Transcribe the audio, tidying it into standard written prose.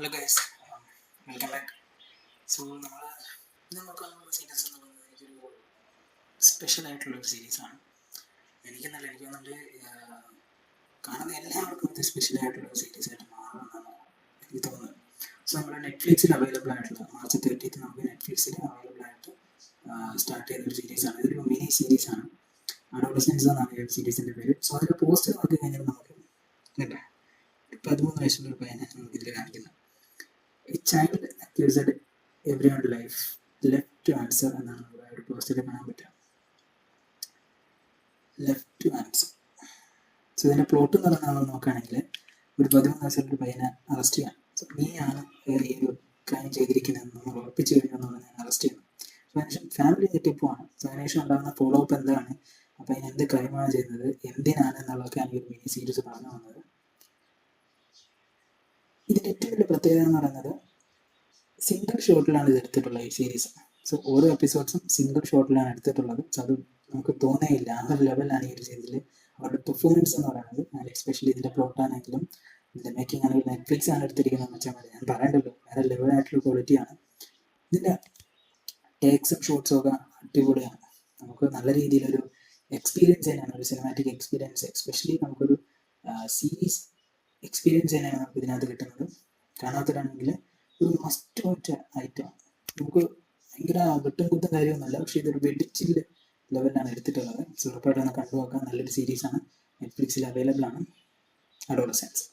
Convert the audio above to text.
Hello guys, welcome back. So നമ്മൾ ഇന്ന് നോക്കാൻ സീരീസ് എന്ന് പറയുന്നത് എനിക്കൊരു സ്പെഷ്യൽ ആയിട്ടുള്ളൊരു സീരീസാണ്. എനിക്ക് തോന്നുന്നുണ്ട് കാണുന്ന എല്ലാവർക്കും ഇത് സ്പെഷ്യൽ ആയിട്ടുള്ളൊരു സീരീസ് ആയിട്ട് മാറുമെന്നാണ് എനിക്ക് തോന്നുന്നത്. സോ നമ്മുടെ നെറ്റ്ഫ്ലിക്സിൽ അവൈലബിൾ ആയിട്ടുള്ള മാർച്ച് 30 നമുക്ക് നെറ്റ്ഫ്ലിക്സിൽ അവൈലബിൾ ആയിട്ട് സ്റ്റാർട്ട് ചെയ്തൊരു സീരീസാണ്. ഇതൊരു മിനി സീരീസാണ്. അഡോളസെൻസ് എന്നാണ് ഈ ഒരു സീരീസിൻ്റെ പേര്. സോ അതിൻ്റെ പോസ്റ്റർ നോക്കി കഴിഞ്ഞാൽ നമുക്ക് കേട്ടോ 13 വയസ്സുള്ള ഒരു പയ്യനെ നമുക്കിതിൽ കാണിക്കുന്നത്. A child accused everyone life left to answer എന്നാണ് നമ്മുടെ ഒരു പോസ്റ്റിൽ കാണാൻ പറ്റുക. Left to answer. സോ ഇതിൻ്റെ പ്ലോട്ട് എന്ന് പറഞ്ഞാൽ നമ്മൾ നോക്കുകയാണെങ്കിൽ ഒരു 13 വയസ്സുള്ള പയ്യനെ അറസ്റ്റ് ചെയ്യാം. സോ നീയാണ് ഈ ഒരു ക്രൈം ചെയ്തിരിക്കുന്നതെന്ന് നമ്മൾ ഉറപ്പിച്ചു കഴിഞ്ഞെന്ന് പറഞ്ഞാൽ അറസ്റ്റ് ചെയ്യണം. സോ അതിനുശേഷം ഫാമിലി തെറ്റിപ്പോവാണ്. സോ അതിനുശേഷം ഉണ്ടാകുന്ന ഫോളോ അപ്പ് എന്താണ്, അപ്പോൾ അതിന് എന്ത് ക്രൈമാണ് ചെയ്യുന്നത്, എന്തിനാണ് എന്നുള്ളതൊക്കെയാണ് ഈ ഒരു മിനി സീരീസ് പറഞ്ഞു വന്നത്. ഇതിൻ്റെ ഏറ്റവും വലിയ പ്രത്യേകത എന്ന് പറയുന്നത് സിംഗിൾ ഷോട്ടിലാണ് ഇത് എടുത്തിട്ടുള്ളത് ഈ സീരീസ്. സോ ഓരോ എപ്പിസോഡ്സും സിംഗിൾ ഷോട്ടിലാണ് എടുത്തിട്ടുള്ളത്. സോ അത് നമുക്ക് തോന്നേയില്ല, ആ ഒരു ലെവലാണ് ഈ ഒരു സീരീസിൽ അവരുടെ പെർഫോമൻസ് എന്ന് പറയുന്നത്. ആൻഡ് എസ്പെഷ്യലി ഇതിൻ്റെ പ്ലോട്ടാണെങ്കിലും ഇതിൻ്റെ മേക്കിംഗ് ആണെങ്കിലും നെറ്റ്ഫ്ലിക്സ് ആണ് എടുത്തിരിക്കുന്നത് വെച്ചാൽ മതി. ഞാൻ പറയണ്ടല്ലോ, വേറെ ലെവലായിട്ടുള്ള ക്വാളിറ്റിയാണ്. ഇതിൻ്റെ ടേക്സും ഷോട്ട്സും ഒക്കെ അടിപൊളിയാണ്. നമുക്ക് നല്ല രീതിയിലൊരു എക്സ്പീരിയൻസ് തന്നെയാണ്, ഒരു സിനിമാറ്റിക് എക്സ്പീരിയൻസ്. എസ്പെഷ്യലി നമുക്കൊരു സീരീസ് എക്സ്പീരിയൻസ് തന്നെയാണ് നമുക്ക് ഇതിനകത്ത് കിട്ടുന്നത്. കാണാത്തവരാണെങ്കിൽ ഒരു മസ്റ്റ് വാച്ച് ഐറ്റം. നമുക്ക് ഭയങ്കര വെട്ടും കുത്തും കാര്യമൊന്നുമല്ല, പക്ഷേ ഇതൊരു വെടിച്ചില് ലെവലിലാണ് എടുത്തിട്ടുള്ളത്. സോ ഉറപ്പായിട്ടൊന്ന് കണ്ടു നോക്കാം. നല്ലൊരു സീരീസാണ്, നെറ്റ്ഫ്ലിക്സിൽ അവൈലബിൾ ആണ്. അഡോളസെൻസ്.